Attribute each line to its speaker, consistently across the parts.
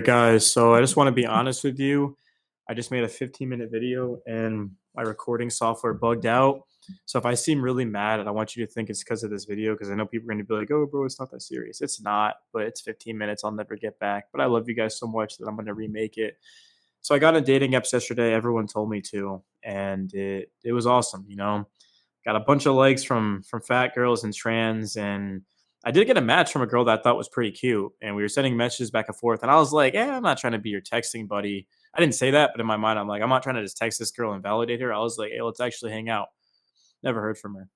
Speaker 1: right, guys. So I just want to be honest with you. I just made a 15-minute video and my recording software bugged out. So if I seem really mad, and I want you to think it's because of this video, because I know people are going to be like, "Oh, bro, it's not that serious." It's not, but it's 15 minutes. I'll never get back. But I love you guys so much that I'm going to remake it. So I got on dating apps yesterday. Everyone told me to, and it was awesome. Got a bunch of likes from fat girls and trans, and I did get a match from a girl that I thought was pretty cute, and we were sending messages back and forth, and I was like, "Yeah, I'm not trying to be your texting buddy." I didn't say that, but in my mind, I'm like, "I'm not trying to just text this girl and validate her." I was like, "Hey, let's actually hang out." Never heard from her.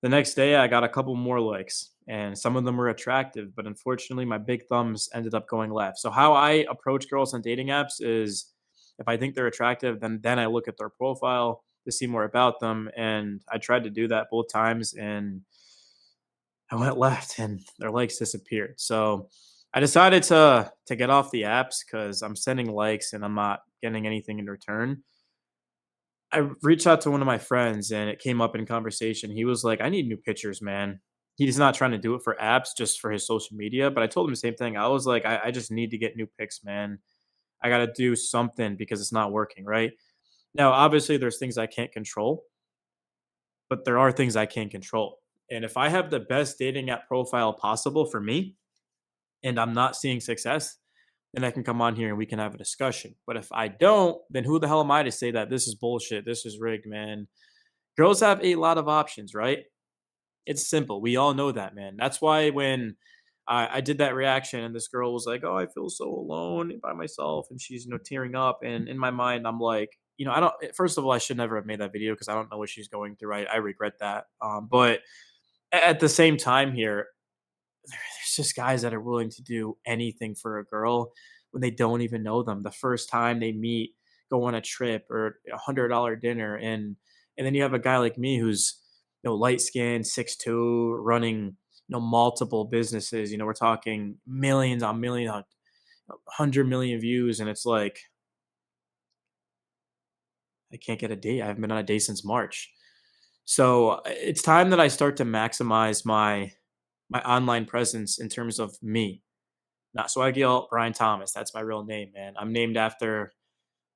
Speaker 1: The next day, I got a couple more likes, and some of them were attractive, but unfortunately, my big thumbs ended up going left. So how I approach girls on dating apps is, if I think they're attractive, then I look at their profile to see more about them, and I tried to do that both times, and I went left, and their likes disappeared. So I decided to get off the apps because I'm sending likes and I'm not getting anything in return. I reached out to one of my friends and it came up in conversation. He was like, "I need new pictures, man." He's not trying to do it for apps, just for his social media. But I told him the same thing. I was like, I just need to get new pics, man. I got to do something because it's not working, right? Now, obviously, there's things I can't control, but there are things I can control. And if I have the best dating app profile possible for me and I'm not seeing success, then I can come on here and we can have a discussion. But if I don't, then who the hell am I to say that this is bullshit? This is rigged, man. Girls have a lot of options, right? It's simple. We all know that, man. That's why when I did that reaction and this girl was like, "Oh, I feel so alone by myself," and she's tearing up, and in my mind, I'm like, I don't. First of all, I should never have made that video because I don't know what she's going through. I regret that. But at the same time, here, there's just guys that are willing to do anything for a girl when they don't even know them. The first time they meet, go on a trip or $100 dinner, and then you have a guy like me who's light skinned, 6'2", running multiple businesses. We're talking millions on millions, on 100 million views, and it's like I can't get a date. I haven't been on a date since March. So it's time that I start to maximize my online presence in terms of me. Not Swaggy Brian Thomas. That's my real name, man. I'm named after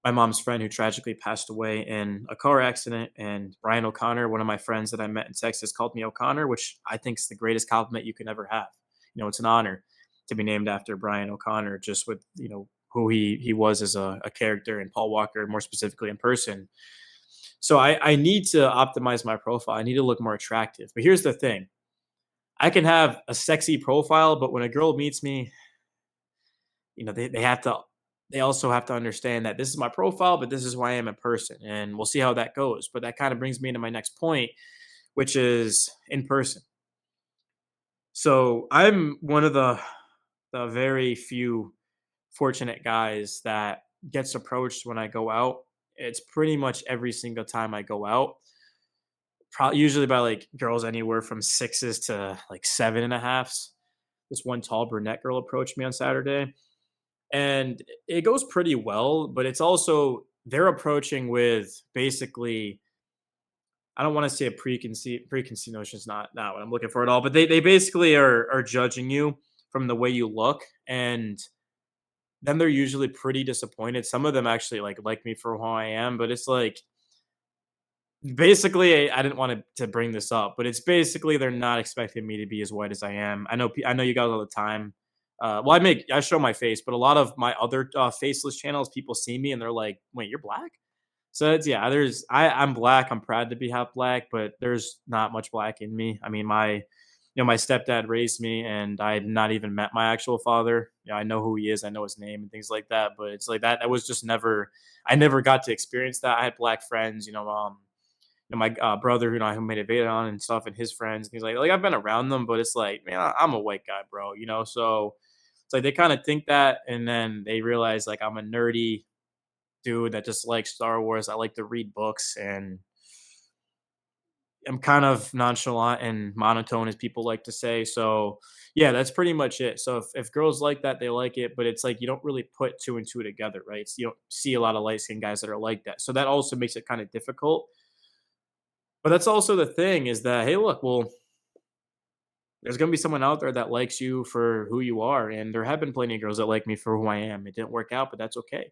Speaker 1: my mom's friend who tragically passed away in a car accident. And Brian O'Connor, one of my friends that I met in Texas, called me O'Connor, which I think is the greatest compliment you can ever have. It's an honor to be named after Brian O'Connor, just with who he was as a character, and Paul Walker more specifically in person. So I need to optimize my profile. I need to look more attractive. But here's the thing: I can have a sexy profile, but when a girl meets me, they also have to understand that this is my profile, but this is who I am in person, and we'll see how that goes. But that kind of brings me into my next point, which is in person. So I'm one of the very few fortunate guys that gets approached when I go out. It's pretty much every single time I go out. Probably usually by like girls anywhere from sixes to like seven and a halfs. This one tall brunette girl approached me on Saturday, and it goes pretty well, but it's also they're approaching with basically, I don't want to say a preconceived notion is not what I'm looking for at all, but they basically are judging you from the way you look, and then they're usually pretty disappointed. Some of them actually like me for who I am, but it's like basically I didn't want to bring this up, but it's basically they're not expecting me to be as white as I am. I know you guys all the time. Well, I show my face, but a lot of my other faceless channels, people see me and they're like, "Wait, you're black?" So it's yeah. I'm black. I'm proud to be half black, but there's not much black in me. I mean, my stepdad raised me, and I had not even met my actual father. I know who he is. I know his name and things like that. But it's like that. That was just never. I never got to experience that. I had black friends. My brother, who made a video on and stuff, and his friends, and he's like I've been around them, but it's like, man, I'm a white guy, bro, so it's like they kind of think that, and then they realize like I'm a nerdy dude that just likes Star Wars. I like to read books, and I'm kind of nonchalant and monotone, as people like to say. So yeah, that's pretty much it. So if girls like that, they like it, but it's like you don't really put two and two together, right? So you don't see a lot of light skinned guys that are like that. So that also makes it kind of difficult. But that's also the thing is that, hey, look, well, There's gonna be someone out there that likes you for who you are, and there have been plenty of girls that like me for who I am. It didn't work out, but that's okay.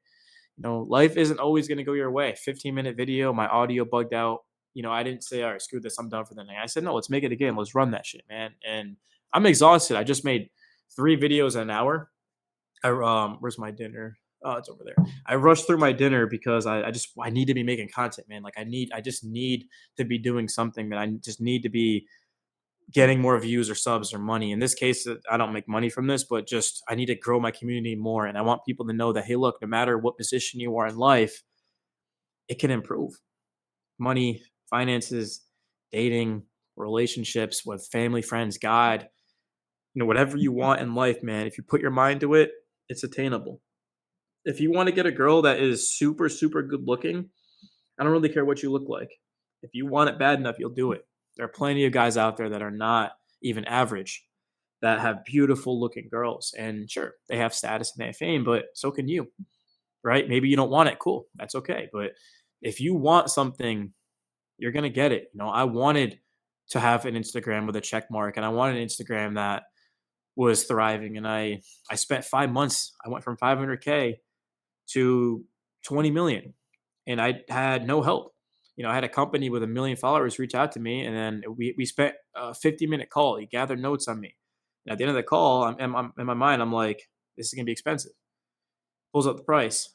Speaker 1: Life isn't always gonna go your way. 15-minute video, my audio bugged out. I didn't say, all right, screw this, I'm done for the night. I said, no, let's make it again. Let's run that shit, man. And I'm exhausted. I just made 3 videos in an hour. Where's my dinner? Oh, it's over there. I rushed through my dinner because I need to be making content, man. Like I just need to be doing something, man. I just need to be getting more views or subs or money. In this case, I don't make money from this, but just I need to grow my community more. And I want people to know that, hey, look, no matter what position you are in life, it can improve. Money, finances, dating, relationships with family, friends, God, whatever you want in life, man, if you put your mind to it, it's attainable. If you want to get a girl that is super, super good looking, I don't really care what you look like. If you want it bad enough, you'll do it. There are plenty of guys out there that are not even average that have beautiful looking girls. And sure, they have status and they have fame, but so can you, right? Maybe you don't want it. Cool. That's okay. But if you want something, you're going to get it. I wanted to have an Instagram with a check mark, and I wanted an Instagram that was thriving. And I spent 5 months. I went from 500K to 20 million, and I had no help. I had a company with 1 million followers reach out to me, and then we spent a 50-minute call. He gathered notes on me. And at the end of the call, I'm in my mind, I'm like, this is gonna be expensive. Pulls up the price,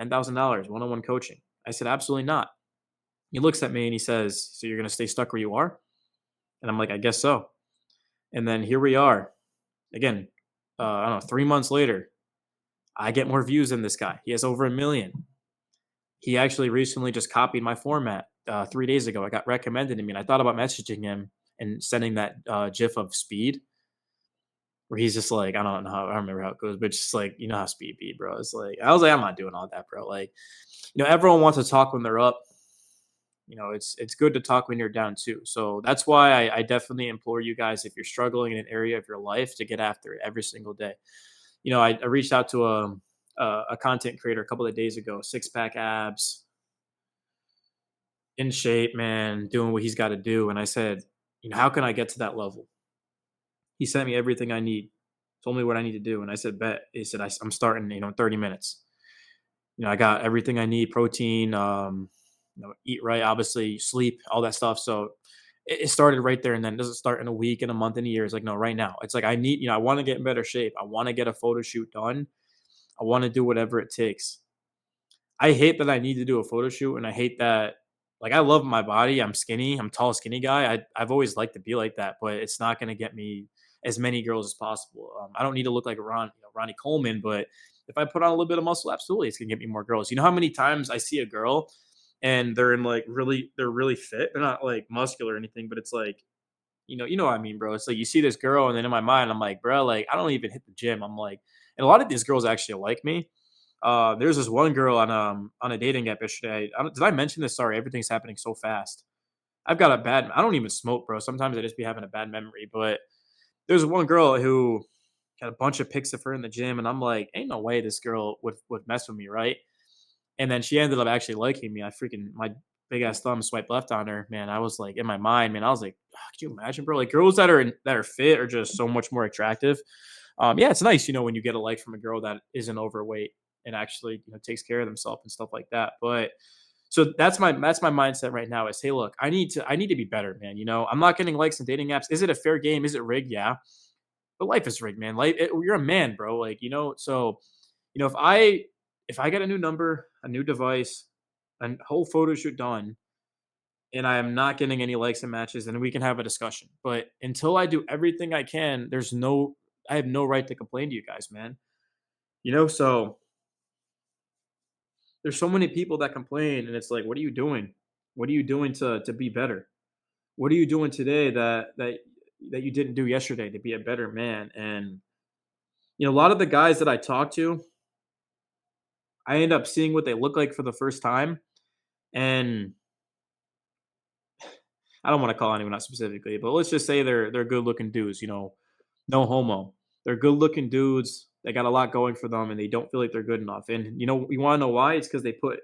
Speaker 1: $10,000, one-on-one coaching. I said, absolutely not. He looks at me and he says, so you're gonna stay stuck where you are? And I'm like, I guess so. And then here we are again. I don't know. 3 months later, I get more views than this guy. He has over 1 million. He actually recently just copied my format 3 days ago. I got recommended to me, and I thought about messaging him and sending that GIF of Speed, where he's just like, I don't know how, I don't remember how it goes, but it's just like, how Speed be, bro. It's like, I was like, I'm not doing all that, bro. Like, everyone wants to talk when they're up. It's good to talk when you're down too. So that's why I definitely implore you guys, if you're struggling in an area of your life, to get after it every single day. I reached out to a content creator a couple of days ago, 6-pack abs, in shape, man, doing what he's got to do. And I said, how can I get to that level? He sent me everything I need, told me what I need to do. And I said, bet. He said, I'm starting, in 30 minutes. I got everything I need, protein, eat right, obviously, sleep, all that stuff. So it started right there. And then it doesn't start in a week, in a month, in a year. It's like, no, right now. It's like, I need, I want to get in better shape. I want to get a photo shoot done. I want to do whatever it takes. I hate that I need to do a photo shoot, and I hate that, like, I love my body. I'm skinny. I'm a tall, skinny guy. I've always liked to be like that, but it's not going to get me as many girls as possible. I don't need to look like Ronnie Coleman, but if I put on a little bit of muscle, absolutely, it's going to get me more girls. You know how many times I see a girl and they're in like they're really fit. They're not like muscular or anything, but it's like, you know what I mean, bro. It's like you see this girl, and then in my mind, I'm like, bro, like I don't even hit the gym. I'm like, and a lot of these girls actually like me. There's this one girl on a dating app yesterday. Did I mention this? Sorry, everything's happening so fast. I've got a bad. I don't even smoke, bro. Sometimes I just be having a bad memory. But there's one girl who had a bunch of pics of her in the gym, and I'm like, ain't no way this girl would mess with me, right? And then she ended up actually liking me. I freaking my big ass thumb swiped left on her, man. I was like, in my mind, man, I was like, could you imagine, bro? Like girls that are fit are just so much more attractive. Yeah, it's nice, when you get a like from a girl that isn't overweight and actually, takes care of themselves and stuff like that. But so that's my mindset right now is, hey, look, I need to be better, man. I'm not getting likes in dating apps. Is it a fair game? Is it rigged? Yeah, but life is rigged, man. You're a man, bro. Like, so if I get a new number, a new device, a whole photo shoot done, and I am not getting any likes and matches, then we can have a discussion. But until I do everything I can, I have no right to complain to you guys, man. So there's so many people that complain, and it's like, what are you doing? What are you doing to be better? What are you doing today that you didn't do yesterday to be a better man? And a lot of the guys that I talk to, I end up seeing what they look like for the first time, and I don't want to call anyone out specifically, but let's just say they're good looking dudes. No homo. They're good looking dudes. They got a lot going for them, and they don't feel like they're good enough. And you want to know why? It's because they put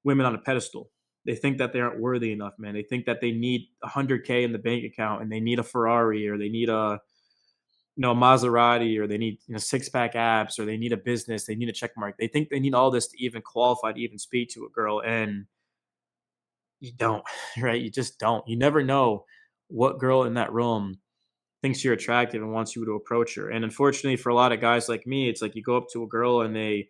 Speaker 1: women on a pedestal. They think that they aren't worthy enough, man. They think that they need 100K in the bank account and they need a Ferrari or they need a a Maserati or they need six pack abs or they need a business. They need a check mark. They think they need all this to even qualify to even speak to a girl, and you don't, right? You just don't. You never know what girl in that room thinks you're attractive and wants you to approach her. And unfortunately, for a lot of guys like me, it's like you go up to a girl and they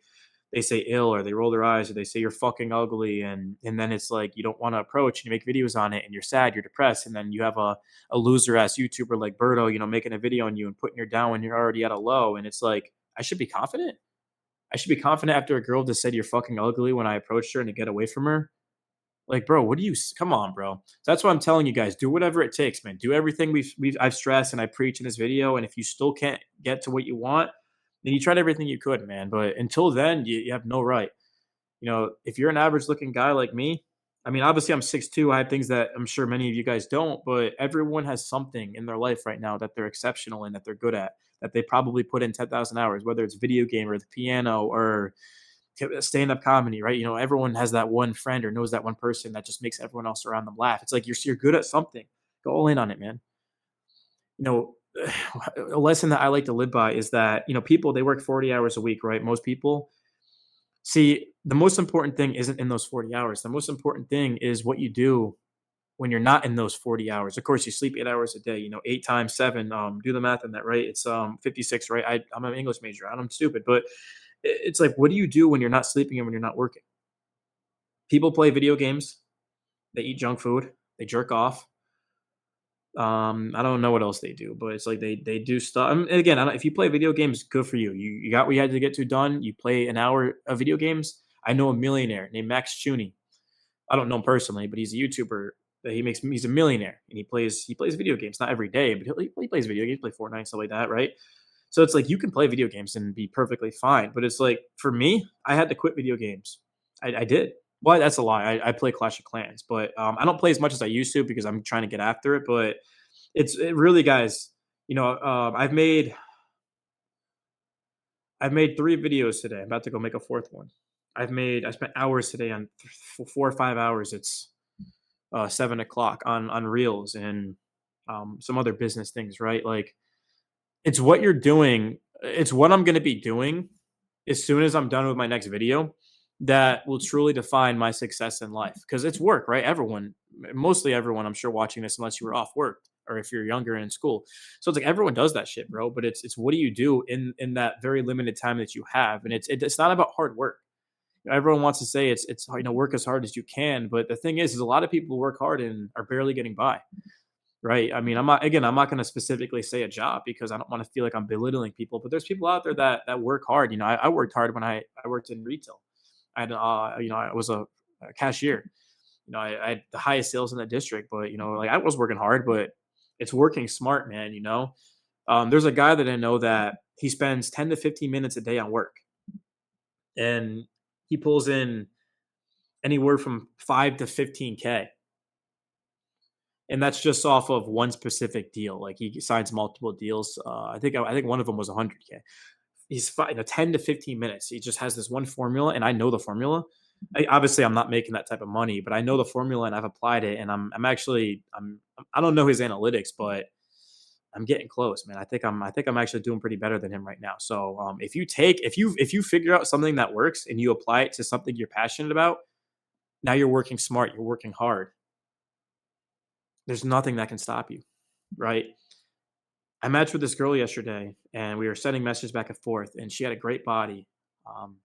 Speaker 1: say ill or they roll their eyes or they say you're fucking ugly, and then it's like you don't want to approach and you make videos on it and you're sad, you're depressed, and then you have a loser ass YouTuber like Berto, making a video on you and putting her down when you're already at a low. And it's like I should be confident. I should be confident after a girl just said you're fucking ugly when I approached her and to get away from her. Like, bro, what do you come on, bro. So that's why I'm telling you guys, do whatever it takes, man. Do everything I've stressed and I preach in this video. And if you still can't get to what you want, then you tried everything you could, man. But until then, you have no right. If you're an average looking guy like me, I mean, obviously I'm 6'2". I have things that I'm sure many of you guys don't, but everyone has something in their life right now that they're exceptional in, that they're good at, that they probably put in 10,000 hours, whether it's video game or the piano or stand-up comedy, right? Everyone has that one friend or knows that one person that just makes everyone else around them laugh. It's like you're good at something. Go all in on it, man. You know, a lesson that I like to live by is that, people they work 40 hours a week, right? Most people. See, the most important thing isn't in those 40 hours. The most important thing is what you do when you're not in those 40 hours. Of course, you sleep 8 hours a day, 8 times 7. Do the math on that, right? It's 56, right? I'm an English major. I'm stupid, but it's like, what do you do when you're not sleeping and when you're not working? People play video games, they eat junk food, they jerk off. I don't know what else they do, but it's like they do stuff. And again, if you play video games, good for you. You got what you had to get to done. You play an hour of video games. I know a millionaire named Max Chuni. I don't know him personally, but he's a YouTuber. He's a millionaire and he plays video games, not every day, but he plays video games, play Fortnite, stuff like that, right? So it's like you can play video games and be perfectly fine. But it's like for me, I had to quit video games. I did. Well, that's a lie. I play Clash of Clans, but I don't play as much as I used to because I'm trying to get after it. But it really, guys. I've made 3 videos today. I'm about to go make a fourth one. I spent hours today on 4 or 5 hours. It's 7 o'clock on Reels and some other business things, right? Like it's what you're doing. It's what I'm going to be doing as soon as I'm done with my next video that will truly define my success in life. Because it's work, right? Mostly everyone, I'm sure watching this, unless you were off work or if you're younger and in school. So it's like everyone does that shit, bro. But it's what do you do in that very limited time that you have? And it's not about hard work. Everyone wants to say it's work as hard as you can, but the thing is a lot of people work hard and are barely getting by. Right. I mean, I'm not going to specifically say a job because I don't want to feel like I'm belittling people, but there's people out there that work hard. I worked hard when I worked in retail. I was a cashier. I had the highest sales in the district, but like I was working hard, but it's working smart, man. There's a guy that I know that he spends 10 to 15 minutes a day on work, and he pulls in anywhere from 5 to 15K. And that's just off of one specific deal. Like he signs multiple deals. I think one of them was 100K. He's 10 to 15 minutes. He just has this one formula, and I know the formula. Obviously, I'm not making that type of money, but I know the formula, and I've applied it. And I don't know his analytics, but I'm getting close, man. I think I'm actually doing pretty better than him right now. So if you figure out something that works and you apply it to something you're passionate about, now you're working smart. You're working hard. There's nothing that can stop you, right? I matched with this girl yesterday, and we were sending messages back and forth, and she had a great body. Um,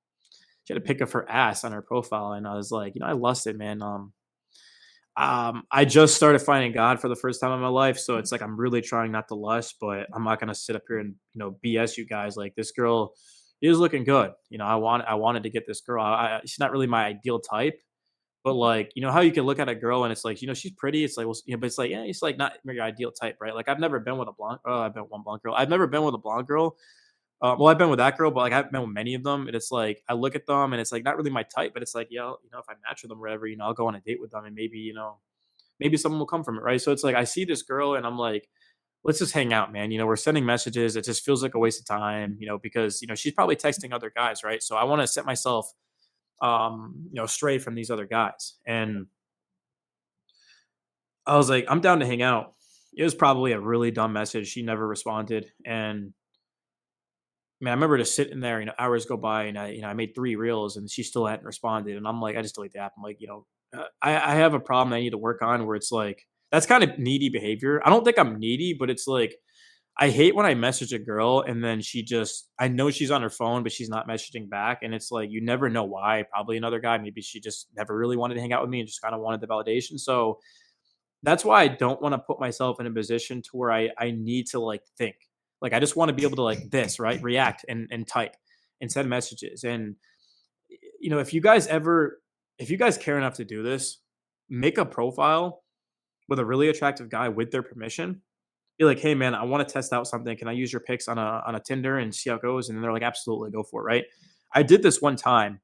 Speaker 1: she had a pic of her ass on her profile, and I was like, I lusted, man. I just started finding God for the first time in my life, so it's like I'm really trying not to lust, but I'm not gonna sit up here and BS you guys. Like this girl is looking good. I wanted to get this girl. She's not really my ideal type, but like, how you can look at a girl and it's like, she's pretty. It's like, well, but it's like, yeah, it's like not your ideal type, right? Like I've never been with a blonde. Oh, I've been with one blonde girl. I've never been with a blonde girl. Well, I've been with that girl, but like I've been with many of them, and it's like I look at them and it's like not really my type, but it's like, if I match with them, or whatever, I'll go on a date with them, and maybe someone will come from it, right? So it's like I see this girl and I'm like, let's just hang out, man. We're sending messages. It just feels like a waste of time, because she's probably texting other guys, right? So I want to set myself, stray from these other guys. And I was like, "I'm down to hang out." It was probably a really dumb message. She never responded, and man, I remember just sitting there, hours go by, and I made 3 reels, and she still hadn't responded, and I'm like, I just delete the app. I'm like, I have a problem I need to work on where it's like that's kind of needy behavior. I don't think I'm needy, but it's like I hate when I message a girl and then I know she's on her phone, but she's not messaging back, and it's like you never know why. Probably another guy, maybe she just never really wanted to hang out with me and just kind of wanted the validation. So that's why I don't wanna put myself in a position to where I need to, like, think. Like, I just wanna be able to, like, right? React and type and send messages, and, if you guys care enough to do this, make a profile with a really attractive guy with their permission. Be like, "Hey, man, I wanna test out something. Can I use your pics on a Tinder and see how it goes?" And then they're like, "Absolutely, go for it," right? I did this one time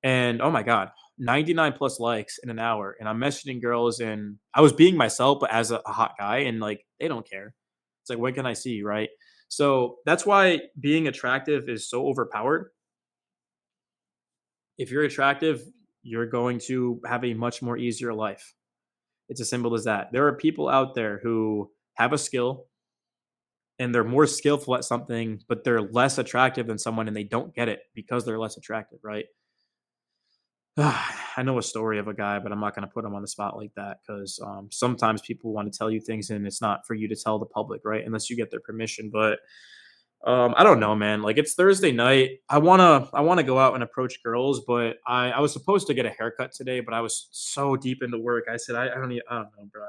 Speaker 1: and oh my god, 99 plus likes in an hour. And I'm messaging girls and I was being myself, but as a hot guy, and like they don't care. It's like, when can I see you? Right. So that's why being attractive is so overpowered. If you're attractive, you're going to have a much more easier life. It's as simple as that. There are people out there who have a skill and they're more skillful at something, but they're less attractive than someone and they don't get it because they're less attractive, right? I know a story of a guy, but I'm not gonna put him on the spot like that 'cause, sometimes people wanna tell you things and it's not for you to tell the public, right? Unless you get their permission, but, I don't know, man, like, it's Thursday night. I wanna go out and approach girls, but I was supposed to get a haircut today, but I was so deep into work. I said, I don't know, bro.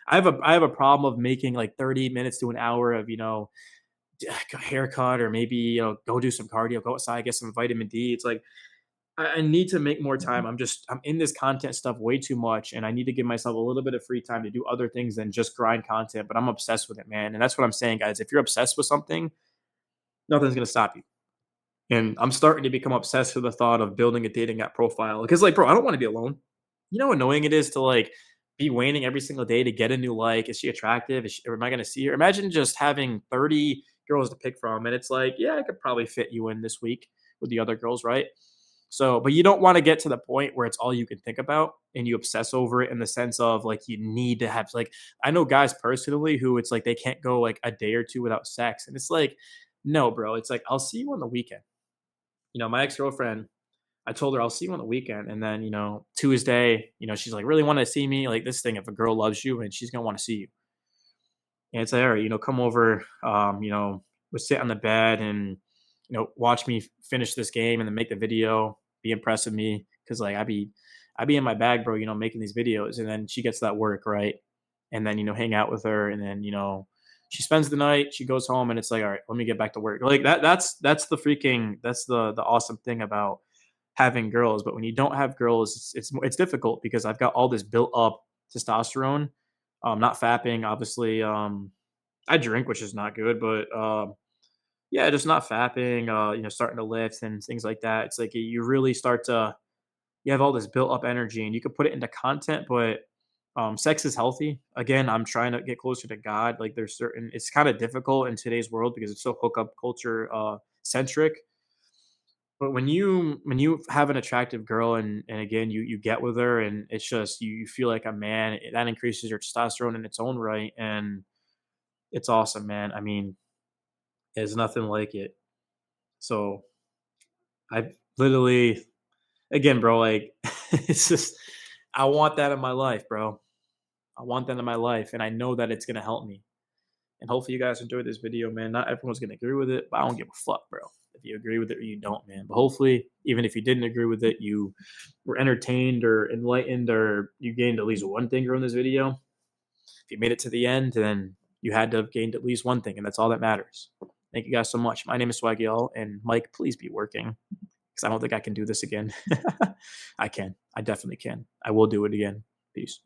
Speaker 1: I have a problem of making, like, 30 minutes to an hour of, a haircut or maybe, go do some cardio, go outside, get some vitamin D. It's like I need to make more time. I'm in this content stuff way too much, and I need to give myself a little bit of free time to do other things than just grind content. But I'm obsessed with it, man, and that's what I'm saying, guys. If you're obsessed with something, nothing's gonna stop you. And I'm starting to become obsessed with the thought of building a dating app profile because, like, bro, I don't want to be alone. You know how annoying it is to like be waiting every single day to get a new like. Is she attractive? Or am I gonna see her? Imagine just having 30 girls to pick from, and it's like, yeah, I could probably fit you in this week with the other girls, right? So, but you don't want to get to the point where it's all you can think about and you obsess over it in the sense of like you need to have like I know guys personally who it's like they can't go like a day or two without sex. And it's like, no, bro. It's like I'll see you on the weekend. My ex-girlfriend, I told her I'll see you on the weekend. And then, Tuesday, she's like, really want to see me. Like this thing, if a girl loves you and she's gonna want to see you. And it's like, all right, come over, we'll sit on the bed and, watch me finish this game and then make the video, be impressed with me. Cause like I be in my bag, bro, making these videos. And then she gets that work, right? And then, hang out with her. And then, she spends the night, she goes home and it's like, all right, let me get back to work. Like that's the awesome thing about having girls. But when you don't have girls, it's difficult because I've got all this built up testosterone. Not fapping, obviously. I drink, which is not good, but yeah, just not fapping. Starting to lift and things like that. It's like you really start to you have all this built up energy, and you can put it into content. But sex is healthy. Again, I'm trying to get closer to God. Like there's certain, it's kind of difficult in today's world because it's so hookup culture centric. But when you have an attractive girl and again you get with her and it's just you feel like a man, that increases your testosterone in its own right, and it's awesome, man. I mean, there's nothing like it. So I literally, again, bro, like it's just I want that in my life, bro. I want that in my life, and I know that it's gonna help me. And hopefully you guys enjoyed this video, man. Not everyone's gonna agree with it, but I don't give a fuck, bro. If you agree with it or you don't, man. But hopefully, even if you didn't agree with it, you were entertained or enlightened or you gained at least one thing from this video. If you made it to the end, then you had to have gained at least one thing, and that's all that matters. Thank you guys so much. My name is Swaggy, and Mike, please be working because I don't think I can do this again. I can. I definitely can. I will do it again. Peace.